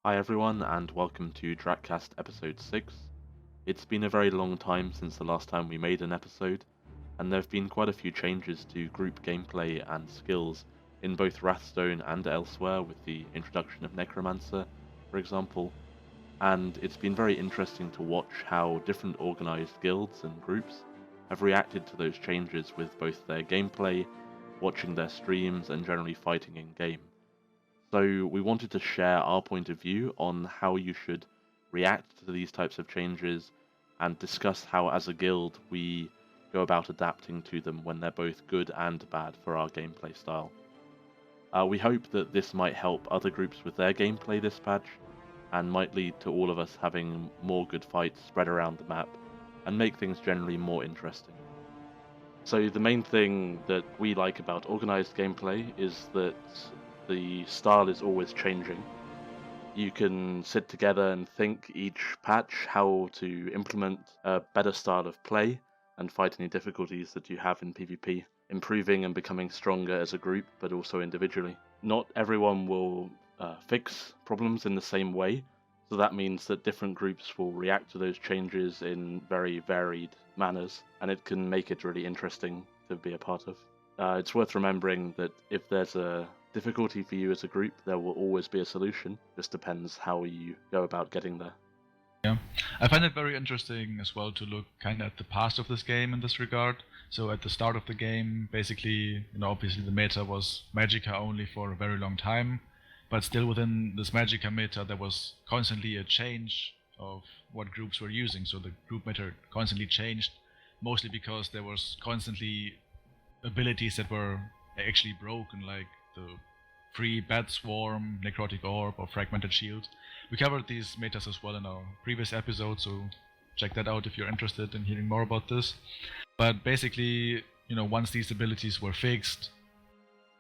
Hi everyone, and welcome to Dracast episode 6. It's been a very long time since the last time we made an episode, and there have been quite a few changes to group gameplay and skills in both Wrathstone and elsewhere, with the introduction of Necromancer, for example, and it's been very interesting to watch how different organized guilds and groups have reacted to those changes with both their gameplay, watching their streams, and generally fighting in game. So we wanted to share our point of view on how you should react to these types of changes and discuss how, as a guild, we go about adapting to them when they're both good and bad for our gameplay style. We hope that this might help other groups with their gameplay this patch, and might lead to all of us having more good fights spread around the map, and make things generally more interesting. So the main thing that we like about organized gameplay is that the style is always changing. You can sit together and think each patch how to implement a better style of play and fight any difficulties that you have in PvP, improving and becoming stronger as a group, but also individually. Not everyone will fix problems in the same way, so that means that different groups will react to those changes in very varied manners, and it can make it really interesting to be a part of. It's worth remembering that if there's a difficulty for you as a group, there will always be a solution. Just depends how you go about getting there. Yeah, I find it very interesting as well to look kind of at the past of this game in this regard. So at the start of the game, basically, obviously the meta was Magicka only for a very long time, but still within this Magicka meta there was constantly a change of what groups were using. So the group meta constantly changed, mostly because there was constantly abilities that were actually broken, like the free Bat Swarm, Necrotic Orb, or Fragmented Shield. We covered these metas as well in our previous episode, so check that out if you're interested in hearing more about this. But basically, once these abilities were fixed,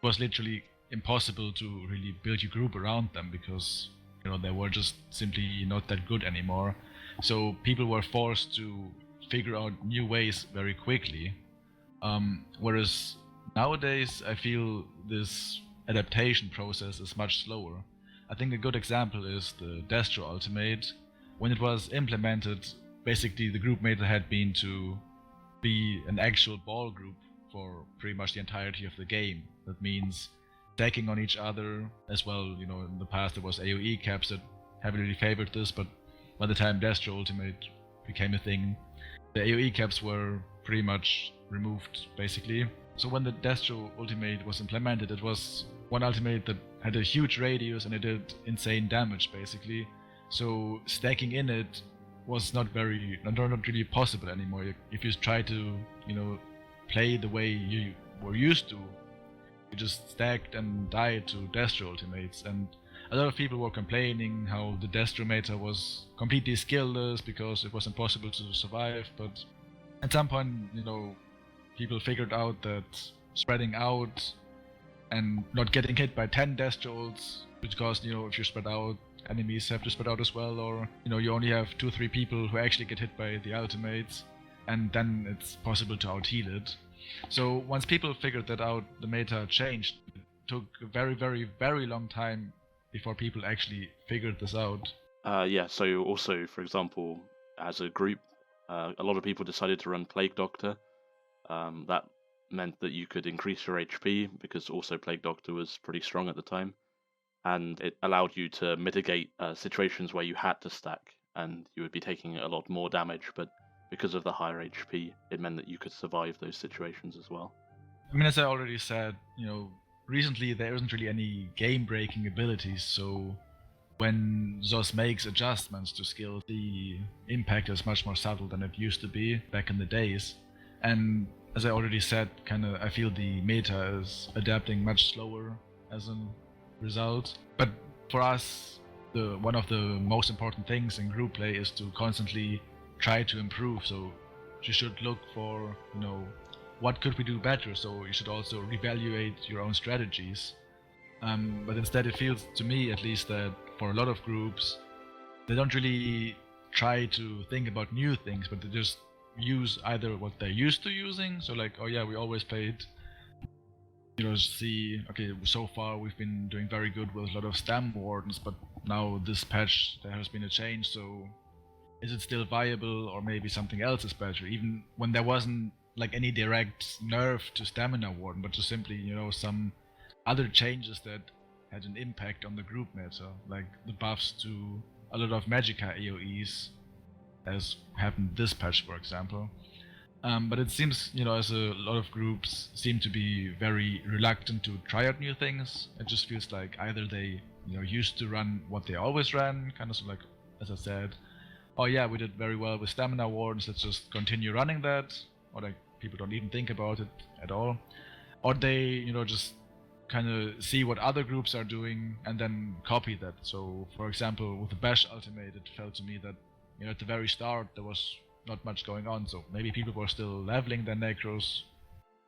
it was literally impossible to really build your group around them because they were just simply not that good anymore. So people were forced to figure out new ways very quickly. Whereas nowadays, I feel this adaptation process is much slower. I think a good example is the Destro Ultimate. When it was implemented, basically the group meta had been to be an actual ball group for pretty much the entirety of the game. That means stacking on each other as well. In the past there was AoE caps that heavily favored this, but by the time Destro Ultimate became a thing, the AoE caps were pretty much removed, basically. So when the Destro Ultimate was implemented, it was one ultimate that had a huge radius and it did insane damage, basically. So stacking in it was not really possible anymore. If you try to, play the way you were used to, you just stacked and died to Destro Ultimates. And a lot of people were complaining how the Destro meta was completely skillless because it was impossible to survive, but at some point, people figured out that spreading out and not getting hit by 10 Destrolls, because if you spread out, enemies have to spread out as well, or you only have 2-3 people who actually get hit by the ultimates, and then it's possible to out-heal it. So once people figured that out, the meta changed. It took a very, very, very long time before people actually figured this out. Yeah, so also, for example, as a group, a lot of people decided to run Plague Doctor. That meant that you could increase your HP, because also Plague Doctor was pretty strong at the time, and it allowed you to mitigate situations where you had to stack and you would be taking a lot more damage, but because of the higher HP, it meant that you could survive those situations as well. I mean, as I already said, recently there isn't really any game-breaking abilities, so when ZOS makes adjustments to skills, the impact is much more subtle than it used to be back in the days. And as I already said, I feel the meta is adapting much slower as a result. But for us, one of the most important things in group play is to constantly try to improve. So you should look for, what could we do better? So you should also reevaluate your own strategies. But instead it feels to me, at least, that for a lot of groups, they don't really try to think about new things, but they just use either what they're used to using, so like, oh yeah, we always played see, okay, so far we've been doing very good with a lot of stam wardens, but now this patch there has been a change, so is it still viable, or maybe something else is better, even when there wasn't like any direct nerf to stamina warden, but just simply, some other changes that had an impact on the group meta, like the buffs to a lot of Magicka AoEs, as happened this patch, for example. But it seems, as a lot of groups seem to be very reluctant to try out new things. It just feels like either they, used to run what they always ran, kind of like, as I said, oh yeah, we did very well with stamina wardens, let's just continue running that, or like people don't even think about it at all. Or they, just kind of see what other groups are doing and then copy that. So, for example, with the Bash Ultimate, it felt to me that, at the very start there was not much going on, so maybe people were still leveling their Necros,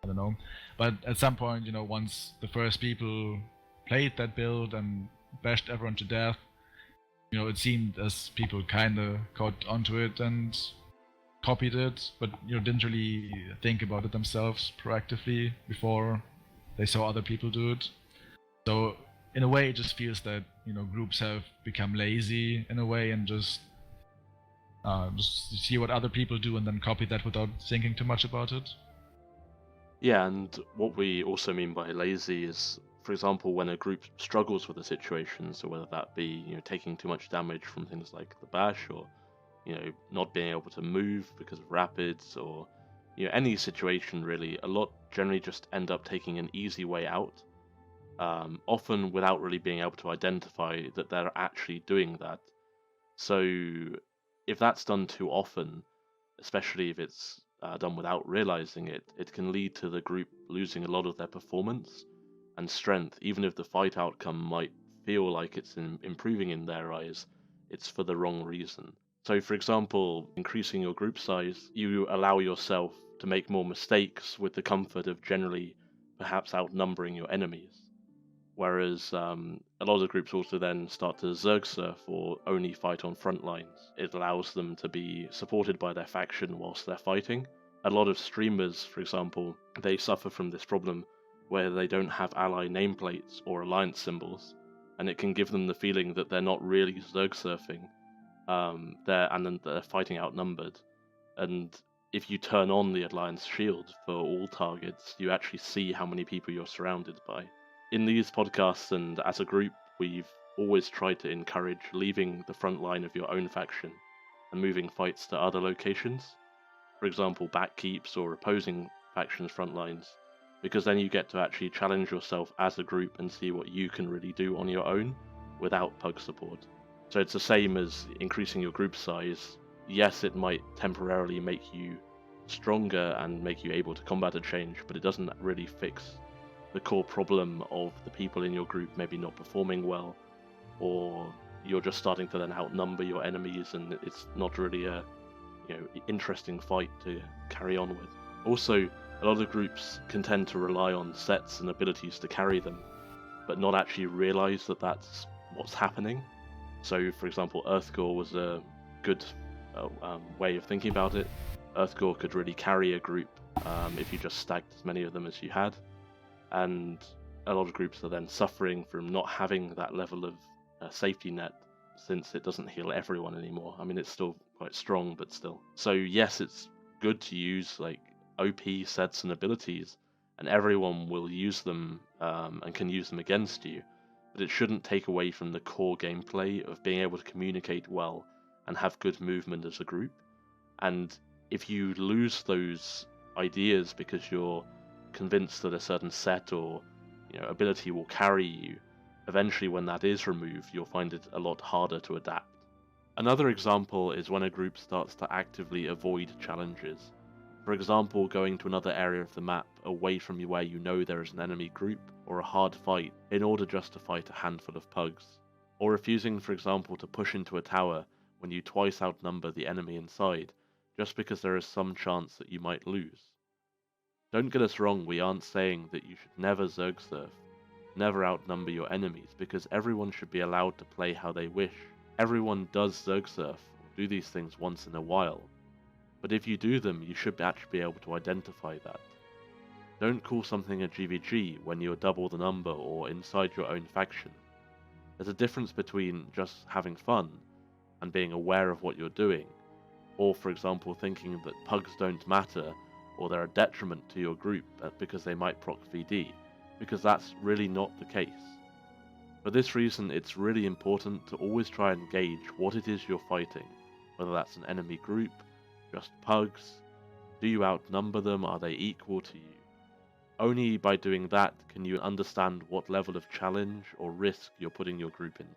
I don't know. But at some point, once the first people played that build and bashed everyone to death, it seemed as people kinda caught onto it and copied it, but didn't really think about it themselves proactively before they saw other people do it. So in a way, it just feels that groups have become lazy in a way and just see what other people do and then copy that without thinking too much about it. Yeah, and what we also mean by lazy is, for example, when a group struggles with a situation, so whether that be taking too much damage from things like the bash, or not being able to move because of rapids, or any situation really, a lot generally just end up taking an easy way out, often without really being able to identify that they're actually doing that. So if that's done too often, especially if it's done without realizing it, it can lead to the group losing a lot of their performance and strength, even if the fight outcome might feel like it's improving in their eyes, it's for the wrong reason. So, for example, increasing your group size, you allow yourself to make more mistakes with the comfort of generally perhaps outnumbering your enemies. Whereas a lot of groups also then start to Zerg surf or only fight on front lines. It allows them to be supported by their faction whilst they're fighting. A lot of streamers, for example, they suffer from this problem where they don't have ally nameplates or alliance symbols, and it can give them the feeling that they're not really Zerg surfing, and then they're fighting outnumbered. And if you turn on the alliance shield for all targets, you actually see how many people you're surrounded by. In these podcasts and as a group, we've always tried to encourage leaving the front line of your own faction and moving fights to other locations, for example, backkeeps or opposing factions' front lines, because then you get to actually challenge yourself as a group and see what you can really do on your own without pug support. So it's the same as increasing your group size. Yes, it might temporarily make you stronger and make you able to combat a change, but it doesn't really fix the core problem of the people in your group maybe not performing well, or you're just starting to then outnumber your enemies and it's not really a interesting fight to carry on with. Also, a lot of groups can tend to rely on sets and abilities to carry them, but not actually realize that that's what's happening. So, for example, Earthgore was a good way of thinking about it. Earthgore could really carry a group if you just stacked as many of them as you had, and a lot of groups are then suffering from not having that level of safety net, since it doesn't heal everyone anymore. I mean, it's still quite strong, but still. So yes, it's good to use like OP sets and abilities, and everyone will use them and can use them against you, but it shouldn't take away from the core gameplay of being able to communicate well and have good movement as a group. And if you lose those ideas because you're convinced that a certain set or ability will carry you, eventually when that is removed, you'll find it a lot harder to adapt. Another example is when a group starts to actively avoid challenges. For example, going to another area of the map away from where you know there is an enemy group or a hard fight in order just to fight a handful of pugs. Or refusing, for example, to push into a tower when you twice outnumber the enemy inside, just because there is some chance that you might lose. Don't get us wrong, we aren't saying that you should never Zerg surf, never outnumber your enemies, because everyone should be allowed to play how they wish. Everyone does Zerg surf, or do these things once in a while, but if you do them, you should actually be able to identify that. Don't call something a GVG when you're double the number or inside your own faction. There's a difference between just having fun and being aware of what you're doing, or for example thinking that pugs don't matter or they're a detriment to your group because they might proc VD, because that's really not the case. For this reason, it's really important to always try and gauge what it is you're fighting, whether that's an enemy group, just pugs, do you outnumber them, are they equal to you? Only by doing that can you understand what level of challenge or risk you're putting your group into.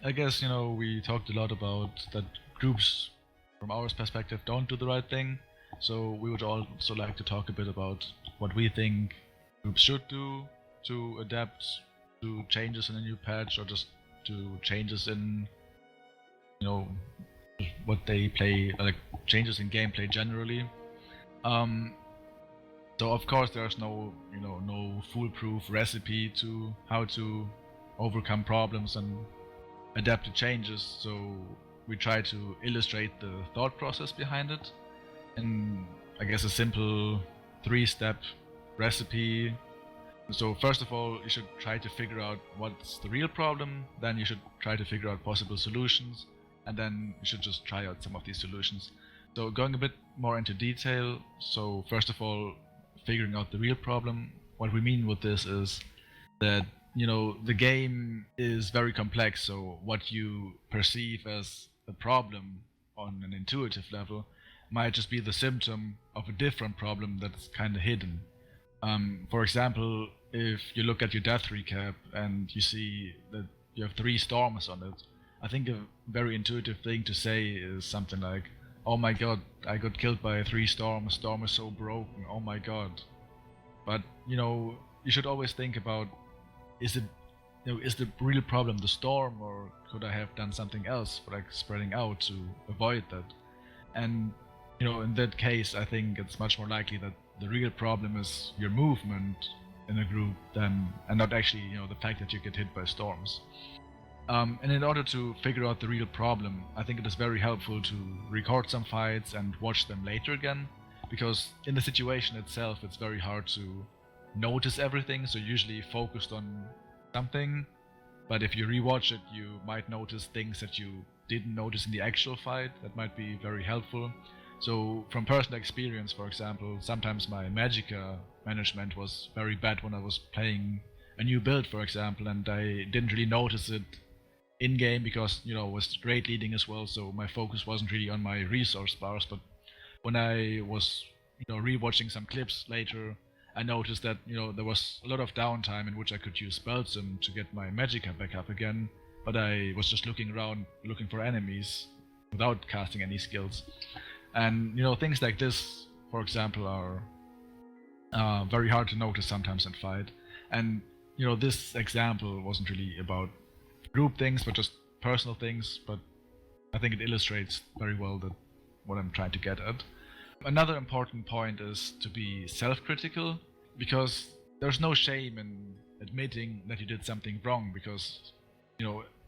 I guess, we talked a lot about that groups, from our perspective, don't do the right thing. So we would also like to talk a bit about what we think groups should do to adapt to changes in a new patch, or just to changes in, what they play, like changes in gameplay generally. So of course there's no foolproof recipe to how to overcome problems and adapt to changes. So we try to illustrate the thought process behind it, and I guess a simple 3-step recipe. So first of all, you should try to figure out what's the real problem, then you should try to figure out possible solutions, and then you should just try out some of these solutions. So going a bit more into detail, so first of all, figuring out the real problem. What we mean with this is that, the game is very complex, so what you perceive as a problem on an intuitive level might just be the symptom of a different problem that's kind of hidden. For example, if you look at your death recap and you see that you have 3 storms on it, I think a very intuitive thing to say is something like, "Oh my god, I got killed by 3 storms, storm is so broken, oh my god." But, you should always think about, is the real problem the storm, or could I have done something else, like spreading out to avoid that? And, in that case, I think it's much more likely that the real problem is your movement in a group and not actually, the fact that you get hit by storms. And in order to figure out the real problem, I think it is very helpful to record some fights and watch them later again, because in the situation itself it's very hard to notice everything, so usually focused on something, but if you rewatch it you might notice things that you didn't notice in the actual fight. That might be very helpful. So from personal experience, for example, sometimes my Magicka management was very bad when I was playing a new build, for example, and I didn't really notice it in-game because, I was raid leading as well, so my focus wasn't really on my resource bars. But when I was, rewatching some clips later, I noticed that, there was a lot of downtime in which I could use Spellsim to get my Magicka back up again, but I was just looking around, looking for enemies, without casting any skills. And, things like this, for example, are very hard to notice sometimes in fight. And, this example wasn't really about group things, but just personal things, but I think it illustrates very well what I'm trying to get at. Another important point is to be self-critical, because there's no shame in admitting that you did something wrong, because,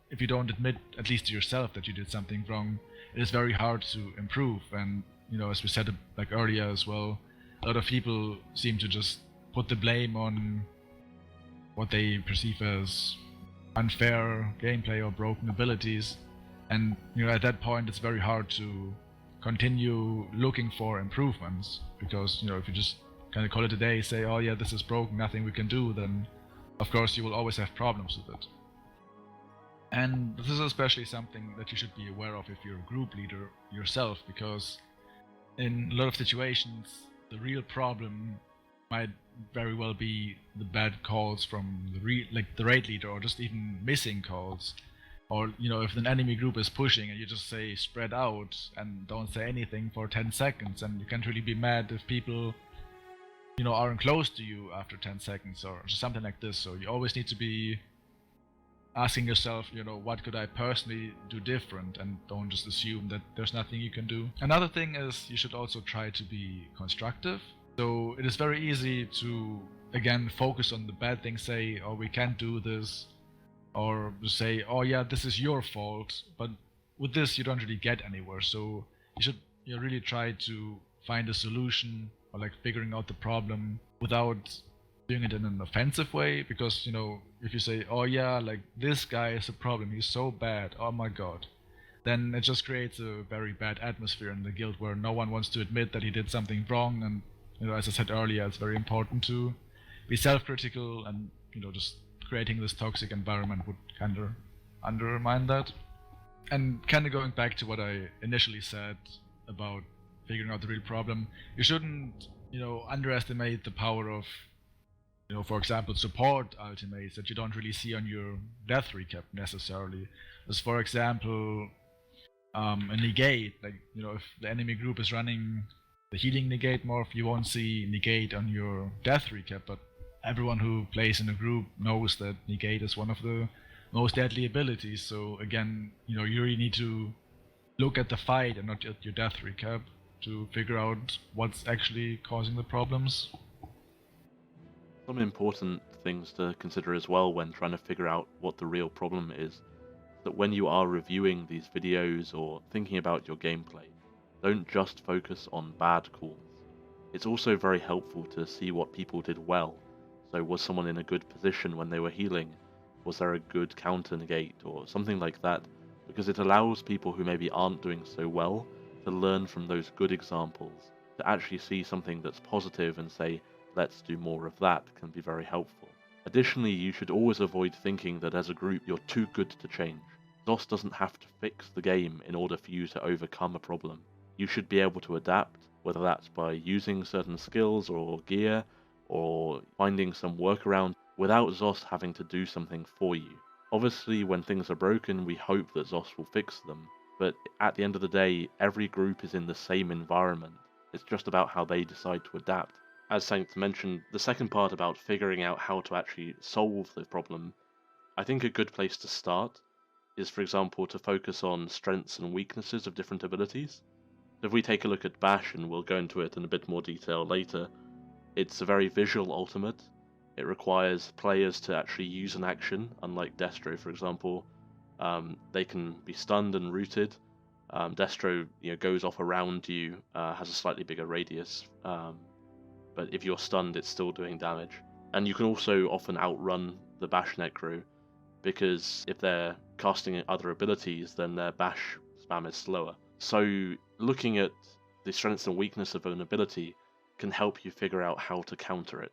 if you don't admit, at least to yourself, that you did something wrong, it is very hard to improve. And, as we said like earlier as well, a lot of people seem to just put the blame on what they perceive as unfair gameplay or broken abilities, and at that point it's very hard to continue looking for improvements, because if you just kind of call it a day, say, "Oh yeah, this is broken, nothing we can do," then of course you will always have problems with it. And this is especially something that you should be aware of if you're a group leader yourself, because in a lot of situations the real problem might very well be the bad calls from the raid leader, or just even missing calls. Or, if an enemy group is pushing and you just say spread out and don't say anything for 10 seconds, and you can't really be mad if people, aren't close to you after 10 seconds or something like this. So you always need to be asking yourself, what could I personally do different, and don't just assume that there's nothing you can do. Another thing is you should also try to be constructive. So it is very easy to, again, focus on the bad things, say, "Oh, we can't do this," or say, "Oh yeah, this is your fault." But with this you don't really get anywhere. So you should really try to find a solution, or like figuring out the problem without doing it in an offensive way, because if you say, oh yeah, like this guy is a problem, he's so bad, oh my god, then it just creates a very bad atmosphere in the guild where no one wants to admit that he did something wrong. And as I said earlier, it's very important to be self-critical, and just creating this toxic environment would kind of undermine that. And kind of going back to what I initially said about figuring out the real problem, you shouldn't underestimate the power of for example, support ultimates that you don't really see on your death recap necessarily. As for example, a negate, like if the enemy group is running the healing negate morph, you won't see negate on your death recap, but everyone who plays in a group knows that negate is one of the most deadly abilities. So again, you really need to look at the fight and not at your death recap to figure out what's actually causing the problems. Some important things to consider as well when trying to figure out what the real problem is, that when you are reviewing these videos or thinking about your gameplay, don't just focus on bad calls. It's also very helpful to see what people did well. So was someone in a good position when they were healing? Was there a good counter negate or something like that? Because it allows people who maybe aren't doing so well to learn from those good examples, to actually see something that's positive and say, let's do more of that, can be very helpful. Additionally, you should always avoid thinking that as a group you're too good to change. ZOS doesn't have to fix the game in order for you to overcome a problem. You should be able to adapt, whether that's by using certain skills or gear, or finding some workaround without ZOS having to do something for you. Obviously, when things are broken, we hope that ZOS will fix them, but at the end of the day, every group is in the same environment. It's just about how they decide to adapt. As Sankt mentioned, the second part about figuring out how to actually solve the problem, I think a good place to start is, for example, to focus on strengths and weaknesses of different abilities. If we take a look at Bash, and we'll go into it in a bit more detail later, it's a very visual ultimate. It requires players to actually use an action, unlike Destro, for example. They can be stunned and rooted. Destro goes off around you, has a slightly bigger radius, but if you're stunned, it's still doing damage. And you can also often outrun the Bash Necro, because if they're casting other abilities, then their Bash spam is slower. So looking at the strengths and weakness of an ability can help you figure out how to counter it.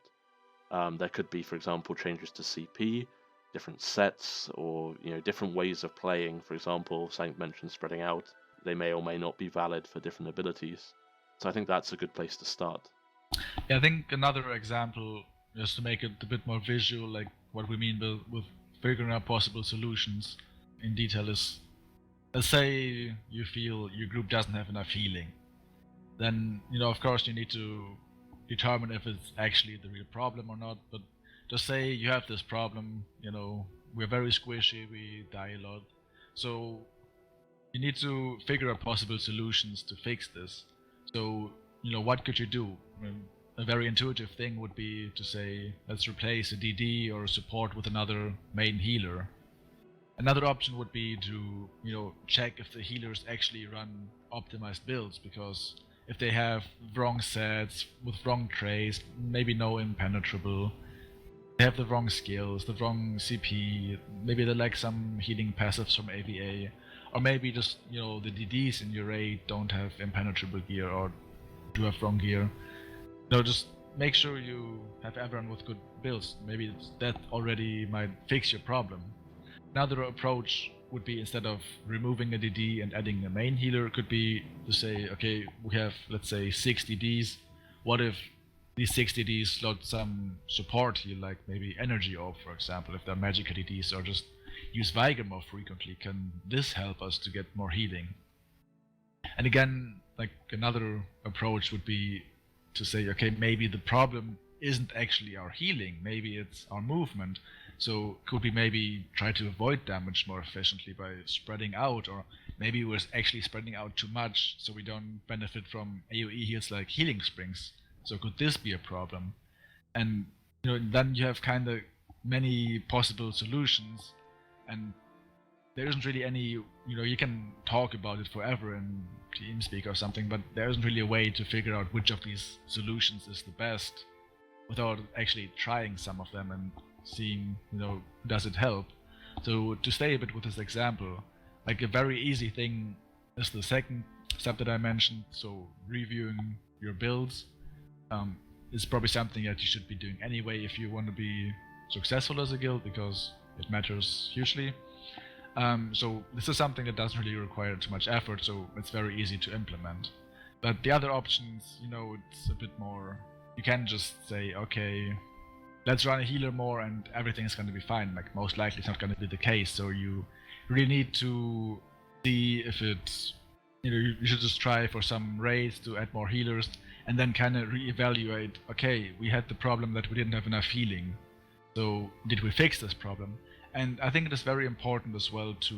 There could be, for example, changes to CP, different sets, or different ways of playing. For example, Sank mentioned spreading out. They may or may not be valid for different abilities. So I think that's a good place to start. Yeah, I think another example, just to make it a bit more visual, like what we mean with figuring out possible solutions in detail, is, let's say you feel your group doesn't have enough healing. Then, of course you need to determine if it's actually the real problem or not, but just say you have this problem, we're very squishy, we die a lot. So you need to figure out possible solutions to fix this. So, what could you do? A very intuitive thing would be to say, let's replace a DD or a support with another main healer. Another option would be to, check if the healers actually run optimized builds, because if they have wrong sets with wrong traits, maybe no impenetrable, they have the wrong skills, the wrong CP, maybe they lack some healing passives from AVA, or maybe just, the DDs in your raid don't have impenetrable gear or do have wrong gear. Just make sure you have everyone with good builds. Maybe that already might fix your problem. Another approach would be, instead of removing a DD and adding a main healer, could be to say, okay, we have, let's say, 6 DDs. What if these 6 DDs slot some support heal, like maybe Energy Orb, for example, if they're magic DDs, or just use Vigor more frequently? Can this help us to get more healing? And again, like another approach would be to say, okay, maybe the problem isn't actually our healing, maybe it's our movement. So could we maybe try to avoid damage more efficiently by spreading out, or maybe we're actually spreading out too much so we don't benefit from AoE heals like Healing Springs. So could this be a problem? And then you have kind of many possible solutions, and there isn't really any, you can talk about it forever in TeamSpeak or something, but there isn't really a way to figure out which of these solutions is the best without actually trying some of them and seeing, does it help? So to stay a bit with this example, like a very easy thing is the second step that I mentioned, so reviewing your builds is probably something that you should be doing anyway if you want to be successful as a guild, because it matters hugely. So this is something that doesn't really require too much effort, so it's very easy to implement. But the other options, it's a bit more, you can just say, okay, let's run a healer more and everything's going to be fine. Like, most likely it's not going to be the case, so you really need to see if it's, you should just try for some raids to add more healers, and then kind of reevaluate, okay, we had the problem that we didn't have enough healing, so did we fix this problem? And I think it is very important as well to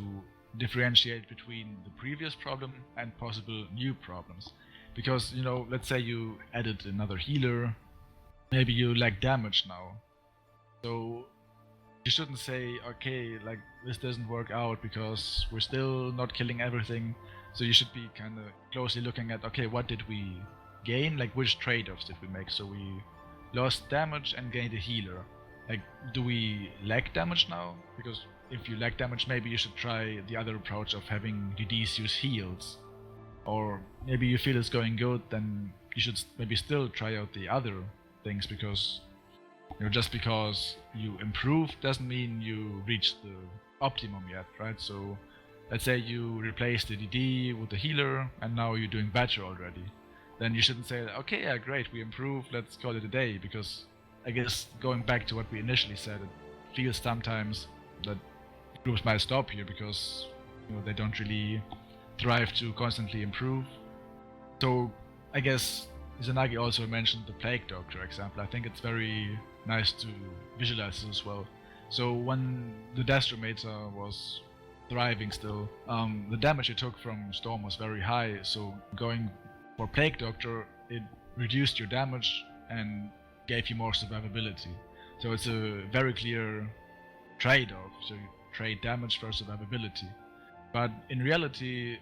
differentiate between the previous problem and possible new problems. Because, let's say you added another healer, maybe you lack damage now. So you shouldn't say, okay, like, this doesn't work out because we're still not killing everything. So you should be kind of closely looking at, okay, what did we gain? Like, which trade-offs did we make? So we lost damage and gained a healer. Like, do we lack damage now? Because if you lack damage, maybe you should try the other approach of having DDs use heals. Or maybe you feel it's going good, then you should maybe still try out the other things, because just because you improve doesn't mean you reach the optimum yet, right? So let's say you replace the DD with the healer and now you're doing better already. Then you shouldn't say, okay, yeah, great, we improved, let's call it a day, because I guess going back to what we initially said, it feels sometimes that groups might stop here because they don't really thrive to constantly improve. So I guess Izanagi also mentioned the Plague Doctor example. I think it's very nice to visualize this as well. So when the Destromator was thriving still, the damage it took from Storm was very high, so going for Plague Doctor, it reduced your damage and gave you more survivability. So it's a very clear trade-off, so you trade damage for survivability. But in reality,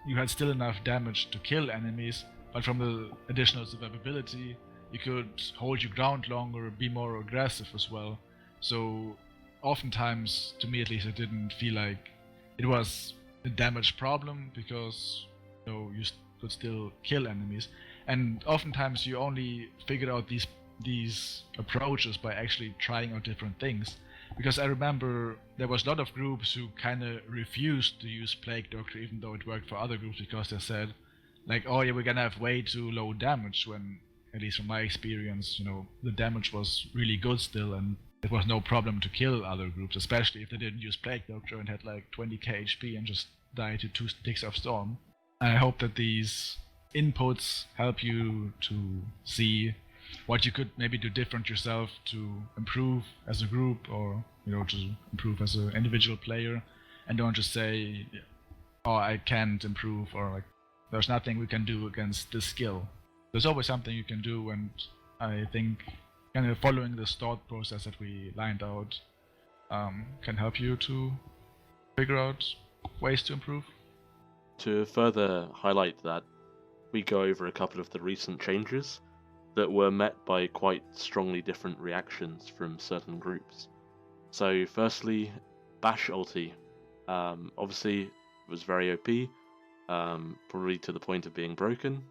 you had still enough damage to kill enemies, but from the additional survivability, you could hold your ground longer, be more aggressive as well. So oftentimes, to me at least, it didn't feel like it was a damage problem, because you could still kill enemies. And oftentimes you only figured out these approaches by actually trying out different things. Because I remember there was a lot of groups who kind of refused to use Plague Doctor even though it worked for other groups, because they said, like, oh yeah, we're gonna have way too low damage, when, at least from my experience, the damage was really good still, and it was no problem to kill other groups, especially if they didn't use Plague Doctor and had like 20k HP and just died to 2 sticks of Storm. And I hope that these inputs help you to see what you could maybe do different yourself to improve as a group, or to improve as an individual player, and don't just say, oh, I can't improve, or like, there's nothing we can do against this skill. There's always something you can do, and I think kind of following this thought process that we lined out can help you to figure out ways to improve. To further highlight that, we go over a couple of the recent changes that were met by quite strongly different reactions from certain groups. So firstly, Bash ulti. Obviously, it was very OP, probably to the point of being broken,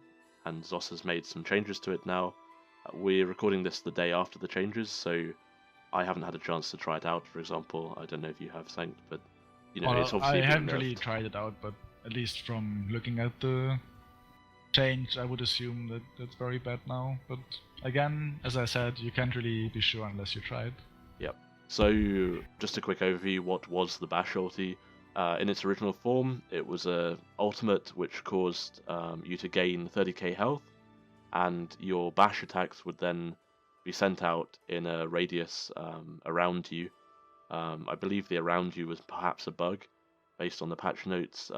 and Zos has made some changes to it now. We're recording this the day after the changes, so I haven't had a chance to try it out, for example. I don't know if you have, Sankt, but it's obviously I been haven't nerfed. really tried it out, but at least from looking at the change, I would assume that that's very bad now. But again, as I said, you can't really be sure unless you try it. Yep. So just a quick overview, what was the Bash ulti? In its original form, it was a ultimate which caused you to gain 30k health, and your Bash attacks would then be sent out in a radius around you. I believe the around you was perhaps a bug based on the patch notes,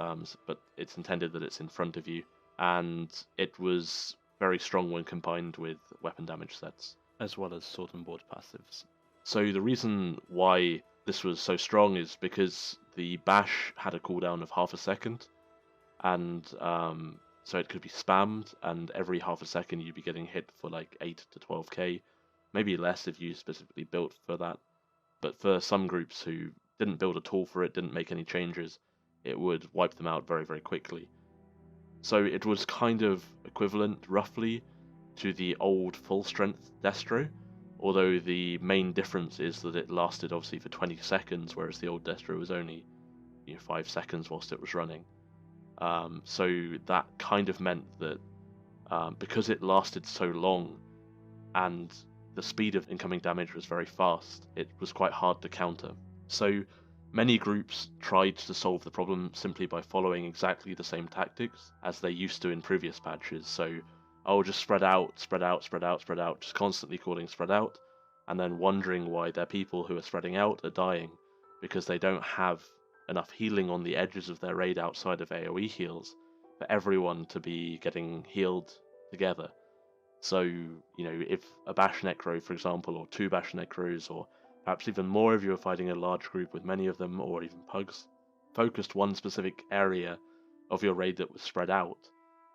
but it's intended that it's in front of you, and it was very strong when combined with weapon damage sets, as well as sword and board passives. So the reason why this was so strong is because the bash had a cooldown of half a second, and so it could be spammed, and every half a second you'd be getting hit for like 8 to 12k, maybe less if you specifically built for that. But for some groups who didn't build a tool for it, didn't make any changes, it would wipe them out very, very quickly. So it was kind of equivalent, roughly, to the old full-strength Destro, although the main difference is that it lasted obviously for 20 seconds, whereas the old Destro was only 5 seconds whilst it was running. So that kind of meant that because it lasted so long and the speed of incoming damage was very fast, it was quite hard to counter. So many groups tried to solve the problem simply by following exactly the same tactics as they used to in previous patches. So, just spread out, spread out, spread out, spread out, just constantly calling spread out, and then wondering why their people who are spreading out are dying because they don't have enough healing on the edges of their raid outside of AoE heals for everyone to be getting healed together. So, if a Bash Necro, for example, or 2 Bash Necros, or perhaps even more if you were fighting a large group with many of them, or even pugs, focused one specific area of your raid that was spread out,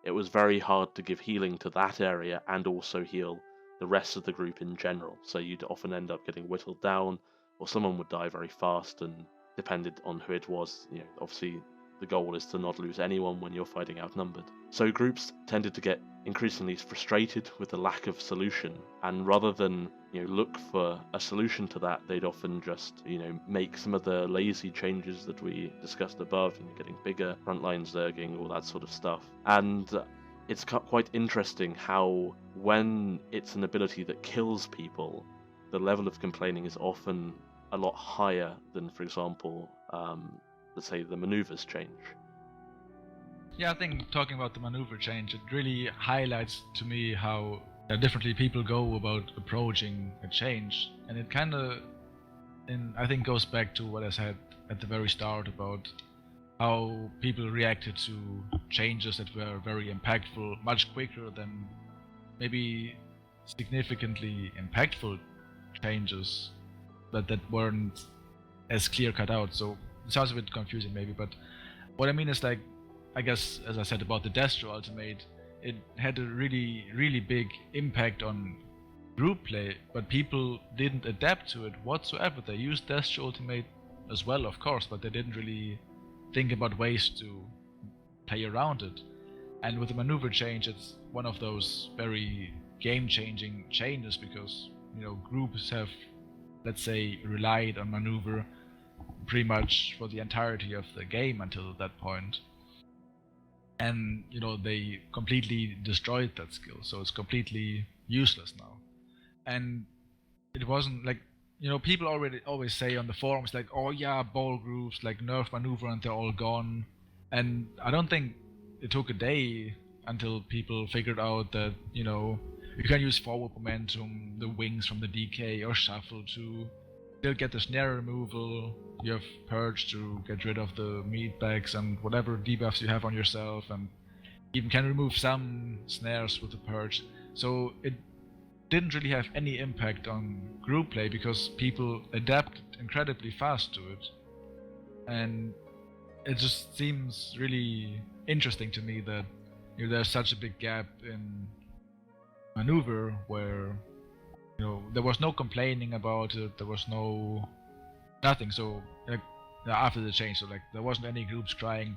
it was very hard to give healing to that area and also heal the rest of the group in general. So you'd often end up getting whittled down, or someone would die very fast, and depended on who it was, obviously the goal is to not lose anyone when you're fighting outnumbered. So groups tended to get increasingly frustrated with the lack of solution, and rather than look for a solution to that, they'd often just make some of the lazy changes that we discussed above, getting bigger, frontline zerging, all that sort of stuff. And it's quite interesting how when it's an ability that kills people, the level of complaining is often a lot higher than, for example, let's say the maneuvers change. Yeah, I think talking about the maneuver change, it really highlights to me how differently people go about approaching a change. And it kind of, I think, goes back to what I said at the very start about how people reacted to changes that were very impactful much quicker than maybe significantly impactful changes that weren't as clear cut out. So it sounds a bit confusing maybe, but what I mean is, like, I guess, as I said about the Destro Ultimate, it had a really, really big impact on group play, but people didn't adapt to it whatsoever. They used Destro Ultimate as well, of course, but they didn't really think about ways to play around it. And with the maneuver change, it's one of those very game-changing changes, because groups have, let's say, relied on maneuver pretty much for the entirety of the game until that point. And they completely destroyed that skill, so it's completely useless now. And it wasn't like, people always say on the forums, like, oh yeah, ball groups like nerf maneuver and they're all gone. And I don't think it took a day until people figured out that you can use forward momentum, the wings from the DK, or shuffle to still get the snare removal. You have purge to get rid of the meat bags and whatever debuffs you have on yourself, and even can remove some snares with the purge. So it didn't really have any impact on group play because people adapted incredibly fast to it. And it just seems really interesting to me that there's such a big gap in maneuver where there was no complaining about it, there was nothing. So after the change, so there wasn't any groups crying,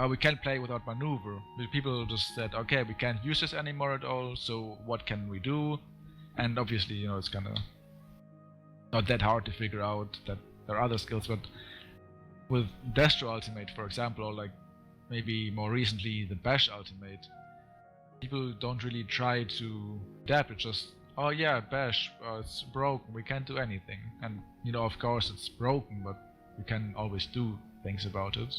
we can't play without maneuver. People just said, okay, we can't use this anymore at all, so what can we do? And obviously, it's kind of not that hard to figure out that there are other skills, but with Destro Ultimate, for example, or like maybe more recently the Bash Ultimate, people don't really try to adapt. It's just, oh yeah, Bash, it's broken, we can't do anything. And of course it's broken, but we can always do things about it.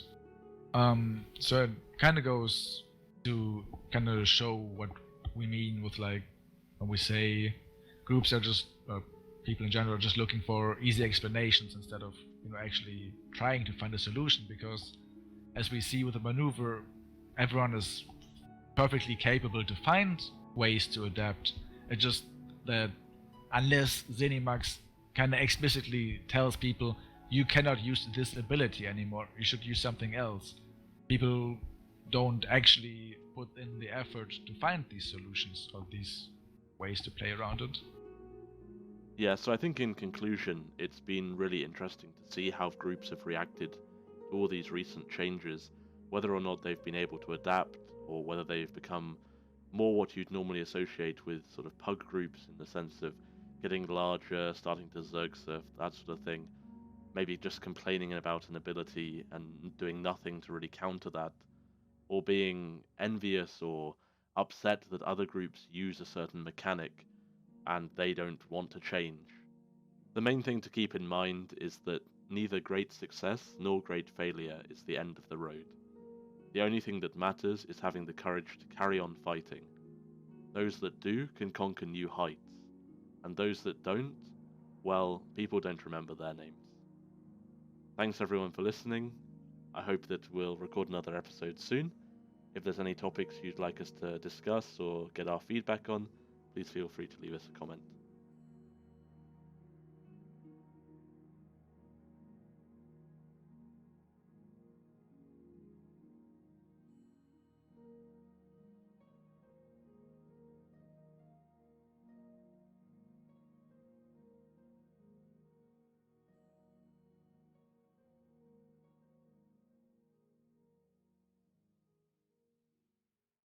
So it kind of goes to kind of show what we mean with, like, when we say groups are just people in general are just looking for easy explanations instead of actually trying to find a solution. Because as we see with the maneuver, everyone is perfectly capable to find ways to adapt. It's just that unless ZeniMax kind of explicitly tells people you cannot use this ability anymore, you should use something else. People don't actually put in the effort to find these solutions or these ways to play around it. Yeah, so I think in conclusion, it's been really interesting to see how groups have reacted to all these recent changes, whether or not they've been able to adapt, or whether they've become more what you'd normally associate with sort of pug groups in the sense of getting larger, starting to zerg surf, that sort of thing. Maybe just complaining about an ability and doing nothing to really counter that, or being envious or upset that other groups use a certain mechanic and they don't want to change. The main thing to keep in mind is that neither great success nor great failure is the end of the road. The only thing that matters is having the courage to carry on fighting. Those that do can conquer new heights, and those that don't, well, people don't remember their names. Thanks everyone for listening. I hope that we'll record another episode soon. If there's any topics you'd like us to discuss or get our feedback on, please feel free to leave us a comment.